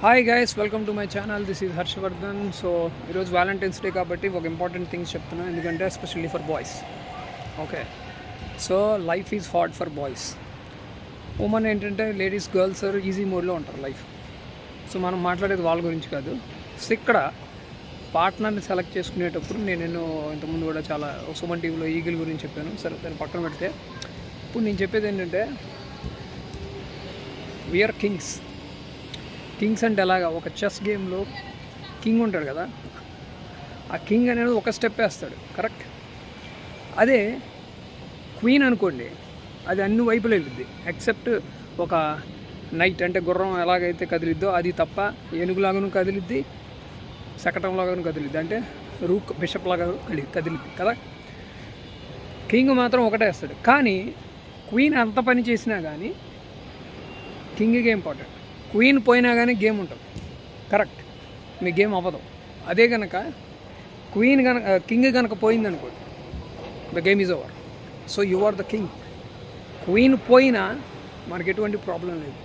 Hi guys, welcome to my channel. This is Harshavardhan. So ఈరోజు valentine's day కాబట్టి ఒక important things చెప్తున్నాను, ఎందుకంటే especially for boys. Okay, so life is hard for boys. Women ఏంటంటే ladies, girls easy మోడ్లో ఉంటారు life. So మనం మాట్లాడేది వాళ్ళ గురించి కాదు. సో ఇక్కడ పార్ట్నర్ని సెలెక్ట్ చేసుకునేటప్పుడు నేను ఇంతకుముందు కూడా చాలా సుమన్ టీవీలో ఈగిల్ గురించి చెప్పాను. సరే, దాన్ని పక్కన పెడితే ఇప్పుడు నేను చెప్పేది ఏంటంటే వీఆర్ కింగ్స్. కింగ్స్ అంటే ఎలాగా, ఒక చెస్ గేమ్లో కింగ్ ఉంటాడు కదా, ఆ కింగ్ అనేది ఒక స్టెప్ వేస్తాడు, కరెక్ట్. అదే క్వీన్ అనుకోండి, అది అన్ని వైపులు వెళ్ళిద్ది, ఎక్సెప్ట్ ఒక నైట్ అంటే గుర్రం ఎలాగైతే కదిలిద్దో అది తప్ప ఏనుగులాగాను కదిలిద్ది, శకటంలాగాను కదిలిద్ది, అంటే రూక్ బిషప్ లాగా కదిలిద్ది కదా. కింగ్ మాత్రం ఒకటే వేస్తాడు. కానీ క్వీన్ అంత పని చేసినా కానీ కింగ్కే ఇంపార్టెంట్. క్వీన్ పోయినా కానీ గేమ్ ఉంటుంది, కరెక్ట్, మీ గేమ్ అవ్వదు. అదే కనుక కింగ్ కనుక పోయిందనుకోండి, the game is over. So you are the king. Queen పోయినా మనకి ఎటువంటి ప్రాబ్లం లేదు.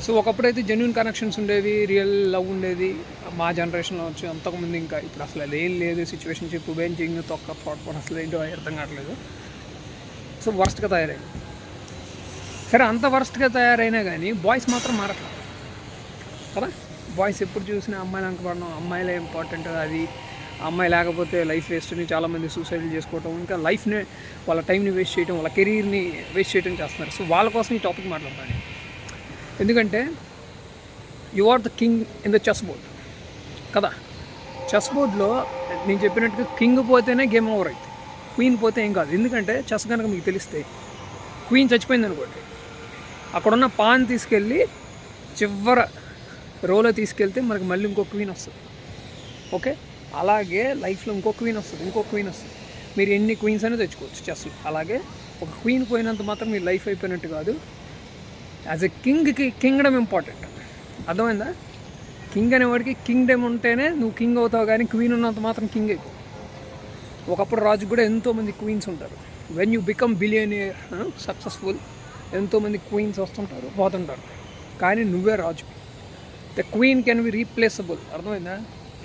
సో ఒకప్పుడైతే జెన్యూన్ కనెక్షన్స్ ఉండేవి, రియల్ లవ్ ఉండేది. మా జనరేషన్లో వచ్చి అంతకుముందు ఇంకా ఇప్పుడు అసలు అదేం లేదు. సిచ్యువేషన్ చెప్పు బెంచింగ్ తొక్క పాటు అసలు ఏంటో అర్థం కావట్లేదు. సో వర్స్ట్గా తయారైంది. సరే, అంత వర్స్ట్గా తయారైనా కానీ బాయ్స్ మాత్రం మారట్లేదు కదా. బాయ్స్ ఎప్పుడు చూసినా అమ్మాయిలు అనుకోవడం, అమ్మాయిలే ఇంపార్టెంట్, అది అమ్మాయి లేకపోతే లైఫ్ వేస్ట్ని చాలామంది సూసైడ్ చేసుకోవటం, ఇంకా లైఫ్ని, వాళ్ళ టైంని వేస్ట్ చేయడం, వాళ్ళ కెరీర్ని వేస్ట్ చేయడం చేస్తున్నారు. సో వాళ్ళ కోసం ఈ టాపిక్ మాట్లాడతాను. ఎందుకంటే you are the king in the chess board కదా. చెస్ బోర్డ్లో నేను చెప్పినట్టుగా కింగ్ పోతేనే గేమ్ ఓవర్ అవుతుంది, క్వీన్ పోతే ఏం కాదు. ఎందుకంటే చెస్ కనుక మీకు తెలిస్తే, క్వీన్ చచ్చిపోయింది అనుకోండి, అక్కడున్న పాన్ తీసుకెళ్ళి చివర రోలో తీసుకెళ్తే మనకి మళ్ళీ ఇంకో క్వీన్ వస్తుంది. ఓకే, అలాగే లైఫ్లో ఇంకో క్వీన్ వస్తుంది. మీరు ఎన్ని క్వీన్స్ అయినా తెచ్చుకోవచ్చు చెస్లో. అలాగే ఒక క్వీన్ పోయినంత మాత్రం మీ లైఫ్ అయిపోయినట్టు కాదు. యాజ్ ఎ కింగ్కి కింగ్డమ్ ఇంపార్టెంట్, అర్థమైందా? కింగ్ అనేవాడికి కింగ్డమ్ ఉంటేనే నువ్వు కింగ్ అవుతావు, కానీ క్వీన్ ఉన్నంత మాత్రం కింగ్ అయిపో. ఒకప్పుడు రాజు కూడా ఎంతోమంది క్వీన్స్ ఉంటారు. When you become billionaire, successful, ఎంతోమంది క్వీన్స్ వస్తుంటారు, పోతుంటారు, కానీ నువ్వే రాజు. The queen can be replaceable, అర్థమైందా?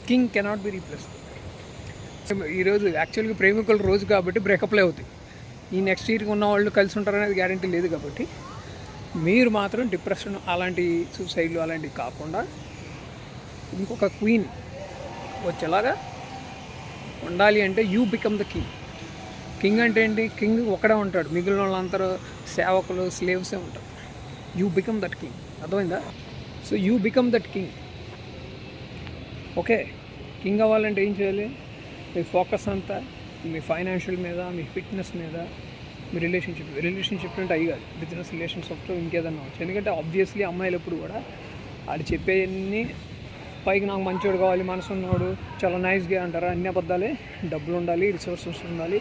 King cannot be replaceable. ఈరోజు యాక్చువల్గా ప్రేమికుల రోజు కాబట్టి బ్రేకప్లే అవుతాయి. ఈ నెక్స్ట్ ఇయర్కి ఉన్న వాళ్ళు కలిసి ఉంటారనేది గ్యారంటీ లేదు. కాబట్టి మీరు మాత్రం డిప్రెషన్, అలాంటి సూసైడ్లు అలాంటివి కాకుండా ఇంకొక క్వీన్ వచ్చేలాగా ఉండాలి అంటే you become the king. King అంటే ఏంటి? కింగ్ ఒకడే ఉంటాడు, మిగిలిన వాళ్ళందరూ సేవకులు, స్లేవ్సే ఉంటారు. యూ బికమ్ దట్ కింగ్, అర్థమైందా? So you become that king. Okay, king అవ్వాలంటే ఏం చేయాలి? మీ ఫోకస్ అంతా మీ ఫైనాన్షియల్ మీద, మీ ఫిట్నెస్ మీద, మీ రిలేషన్షిప్ అంటే అయ్యి కాదు, బిజినెస్ రిలేషన్షిప్తో ఇంకేదన్నా వచ్చు. ఎందుకంటే ఆబ్వియస్లీ అమ్మాయిలు ఎప్పుడు కూడా వాళ్ళు చెప్పేవన్నీ పైకి నాకు మంచోడు కావాలి, మనసు ఉన్నవాడు, చాలా నైస్గా అంటారా, అన్ని అబద్ధాలే. డబ్బులు ఉండాలి, రిసోర్సెస్ ఉండాలి,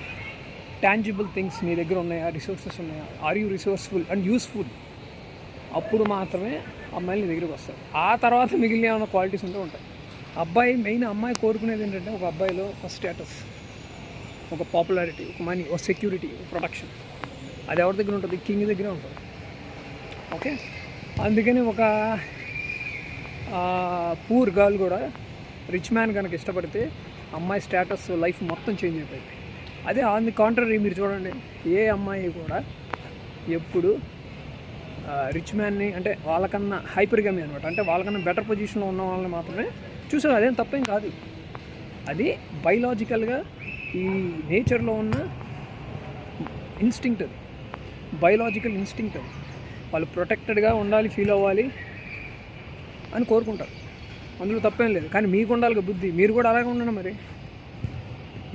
టాంజిబుల్ థింగ్స్ నీ దగ్గర ఉన్నాయా, రిసోర్సెస్ ఉన్నాయా, are you resourceful and useful, అప్పుడు మాత్రమే అమ్మాయిలు నీ దగ్గరికి వస్తారు. ఆ తర్వాత మిగిలిన ఏమైనా క్వాలిటీస్ ఉంటూ ఉంటాయి. అమ్మాయి కోరుకునేది ఏంటంటే ఒక అబ్బాయిలో ఒక స్టేటస్, ఒక పాపులారిటీ, ఒక మనీ, ఒక సెక్యూరిటీ, ఒక ప్రొటెక్షన్. అది ఎవరి దగ్గర ఉంటుంది? కింగ్ దగ్గరే ఉంటుంది. ఓకే, అందుకని ఒక పూర్ గర్ల్ కూడా రిచ్ మ్యాన్ కనుక ఇష్టపడితే అమ్మాయి స్టేటస్, లైఫ్ మొత్తం చేంజ్ అయిపోయింది. అదే ఆన్ ది కాంట్రరీ మీరు చూడండి, ఏ అమ్మాయి కూడా ఎప్పుడు రిచ్ మ్యాన్ని, అంటే వాళ్ళకన్నా హైపర్గమి అనమాట, అంటే వాళ్ళకన్నా బెటర్ పొజిషన్లో ఉన్న వాళ్ళని మాత్రమే చూసారు. అదేం తప్పేం కాదు, అది బయలాజికల్గా ఈ నేచర్లో ఉన్న ఇన్స్టింక్ట్, అది బయలాజికల్ ఇన్స్టింక్ట్. అది వాళ్ళు ప్రొటెక్టెడ్గా ఉండాలి, ఫీల్ అవ్వాలి అని కోరుకుంటారు, అందులో తప్పేం లేదు. కానీ మీకు ఉండాలి బుద్ధి, మీరు కూడా అలాగే ఉండండి. మరి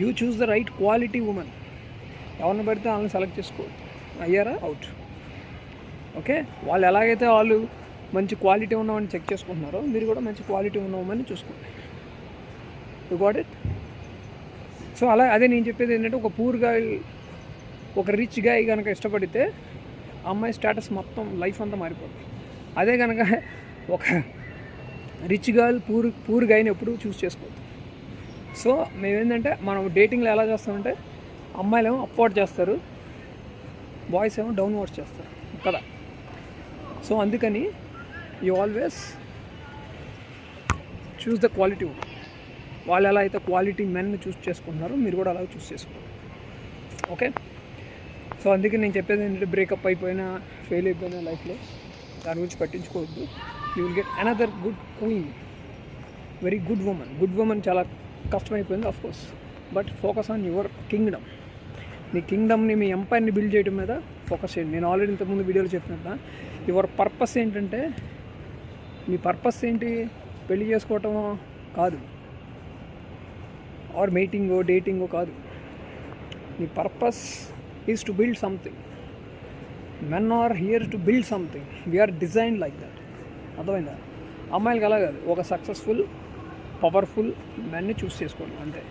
you choose the right quality women. ఎవరిని పడితే వాళ్ళని సెలెక్ట్ చేసుకోవద్దు. అయ్యారా? అవుట్. ఓకే, వాళ్ళు ఎలాగైతే వాళ్ళు మంచి క్వాలిటీ ఉన్నామని చెక్ చేసుకుంటున్నారో, మీరు కూడా మంచి క్వాలిటీ ఉన్నామని చూసుకోండి. You got it? సో అదే నేను చెప్పేది ఏంటంటే, ఒక పూర్ గాయ్, ఒక రిచ్ గాయ్ కనుక ఇష్టపడితే అమ్మాయి స్టేటస్ మొత్తం, లైఫ్ అంతా మారిపోతుంది. అదే కనుక ఒక రిచ్ గర్ల్ పూర్ గాయ్ని ఎప్పుడు చూస్ చేసుకోవద్దు. సో మేమేంటంటే, మనం డేటింగ్లో ఎలా చేస్తామంటే, అమ్మాయిలు ఏమో అప్వర్డ్ చేస్తారు, బాయ్స్ ఏమో డౌన్వర్డ్ చేస్తారు కదా. సో అందుకని you always choose the quality women. వాళ్ళు ఎలా అయితే క్వాలిటీ మెన్ని చూస్ చేసుకుంటున్నారో మీరు కూడా అలాగే చూస్ చేసుకోండి. ఓకే, సో అందుకే నేను చెప్పేది ఏంటంటే బ్రేకప్ అయిపోయినా ఫెయిల్ అయిపోయినా లైఫ్లో దాని గురించి పట్టించుకోవద్దు. You will get another good queen, very good women. Good women చాలా కష్టమైపోయింది of course, but focus on your kingdom. మీ కింగ్డమ్ని, మీ ఎంపైర్ని బిల్డ్ చేయడం మీద ఫోకస్ చేయండి. నేను ఆల్రెడీ ఇంతకుముందు వీడియోలో చెప్పినట్టు యువర్ పర్పస్ ఏంటంటే, మీ పర్పస్ ఏంటి? పెళ్లి చేసుకోవటమో కాదు, ఆర్ మీటింగో డేటింగో కాదు. మీ purpose is to build something. Men are here to build something. We are design like that. అర్థమైందా? అమ్మాయిలకి అలా కాదు, ఒక సక్సెస్ఫుల్ పవర్ఫుల్ మెన్ని చూస్ చేసుకోండి అంతే.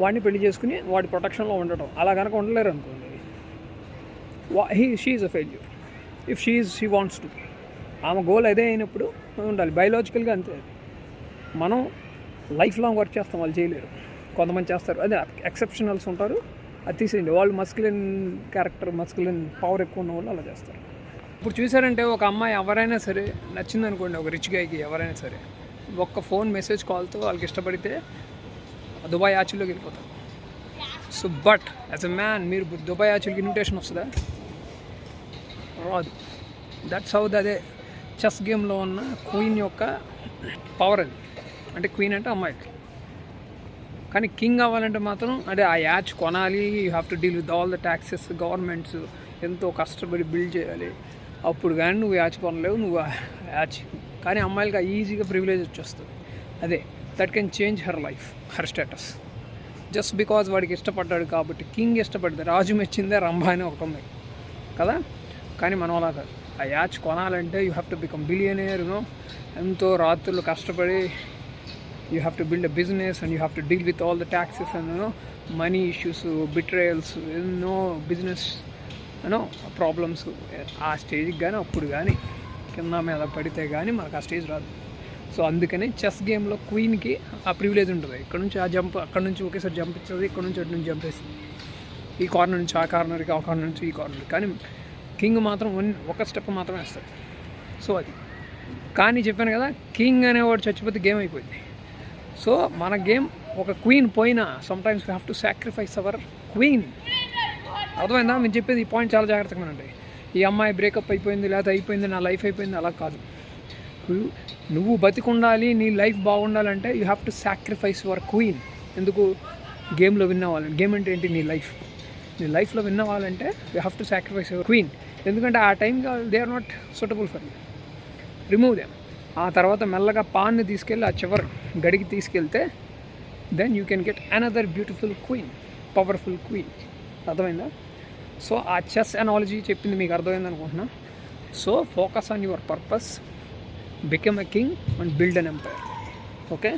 వాడిని పెళ్లి చేసుకుని వాడి ప్రొటెక్షన్లో ఉండటం. అలా కనుక ఉండలేరు అనుకోండి, she is a failure. If she wants to, ఆమె గోల్ అదే అయినప్పుడు ఉండాలి. బయలాజికల్గా అంతే. మనం లైఫ్ లాంగ్ వర్క్ చేస్తాం, వాళ్ళు చేయలేరు. కొంతమంది చేస్తారు, అదే ఎక్సెప్షనల్స్ ఉంటారు, అది తీసేయండి. వాళ్ళు మస్కులిన్ క్యారెక్టర్, మస్కులిన్ పవర్ ఎక్కువ ఉన్న వాళ్ళు అలా చేస్తారు. ఇప్పుడు చూసారంటే ఒక అమ్మాయి ఎవరైనా సరే నచ్చింది అనుకోండి, ఒక రిచ్ గైకి ఎవరైనా సరే, ఒక్క ఫోన్ మెసేజ్ కాల్తో వాళ్ళకి ఇష్టపడితే దుబాయ్ యాచుల్లోకి వెళ్ళిపోతారు. So but as a man మీరు దుబాయ్ యాచుల్కి ఇన్విటేషన్ వస్తుందా? రాదు. దట్స్ హౌ అదే చెస్ గేమ్లో ఉన్న క్వీన్ యొక్క పవర్ అది. అంటే క్వీన్ అంటే అమ్మాయికి. కానీ కింగ్ అవ్వాలంటే మాత్రం అంటే ఆ యాచ్ కొనాలి. You have to deal with all the taxes, governments ఎంతో కష్టపడి బిల్డ్ చేయాలి. అప్పుడు కానీ నువ్వు యాచ్ కొనలేవు, నువ్వు యాచ్. కానీ అమ్మాయిలకి ఈజీగా ప్రివిలేజ్ వచ్చేస్తుంది. అదే that can change her life, her status, just because వాడికి ఇష్టపడ్డాడు కాబట్టి. కింగ్ ఇష్టపడ్డాడు, రాజు మెచ్చిందే రంభ అని ఒకటి ఉంది కదా. కానీ మనం అలా కాదు. ఆ యాచ్ కొనాలంటే you have to become billionaire. ఎంతో రాత్రులు కష్టపడి you have to build a business and you have to deal with all the taxes and money issues, betrayals, ఎన్నో బిజినెస్ ప్రాబ్లమ్స్. ఆ స్టేజ్కి కానీ అప్పుడు కానీ కింద మీద పడితే కానీ మనకు ఆ స్టేజ్ రాదు. సో అందుకని చెస్ గేమ్లో క్వీన్కి ఆ ప్రివిలేజ్ ఉంటుంది. ఇక్కడ నుంచి ఆ జంప్, అక్కడ నుంచి ఒకేసారి జంప్ ఇస్తుంది, ఇక్కడ నుంచి అటు నుంచి జంప్ వేస్తుంది, ఈ కార్నర్ నుంచి ఆ కార్నర్కి, ఆ కార్నర్ నుంచి ఈ కార్నర్కి. కానీ కింగ్ మాత్రం ఒక స్టెప్ మాత్రమే వేస్తాడు. సో అది. కానీ చెప్పాను కదా, కింగ్ అనేవాడు చచ్చిపోతే గేమ్ అయిపోయింది. సో మన గేమ్ ఒక క్వీన్ పోయినా sometimes we have to sacrifice our queen. అర్థమైందా? నేను చెప్పేది ఈ పాయింట్ చాలా జాగ్రత్తగా ఉండండి. ఈ అమ్మాయి బ్రేకప్ అయిపోయింది, లేకపోతే అయిపోయింది, నా లైఫ్ అయిపోయింది, అలా కాదు. నువ్వు బతికుండాలి, నీ లైఫ్ బాగుండాలంటే you have to sacrifice your queen. ఎందుకు? గేమ్లో విన్ అవ్వాలి. గేమ్ అంటే ఏంటి? నీ లైఫ్. నీ లైఫ్లో విన్ అవ్వాలంటే you have to sacrifice your queen. ఎందుకంటే ఆ టైంకి they are not suitable for you. Remove them. ఆ తర్వాత మెల్లగా పాన్ని తీసుకెళ్ళి ఆ చివరి గడికి తీసుకెళ్తే then you can get another beautiful queen, powerful queen. అర్థమైందా? సో ఆ చెస్ అనాలజీ చెప్పింది మీకు అర్థమైంది అనుకుంటున్నా. So focus on your purpose, become a king and build an empire. Okay.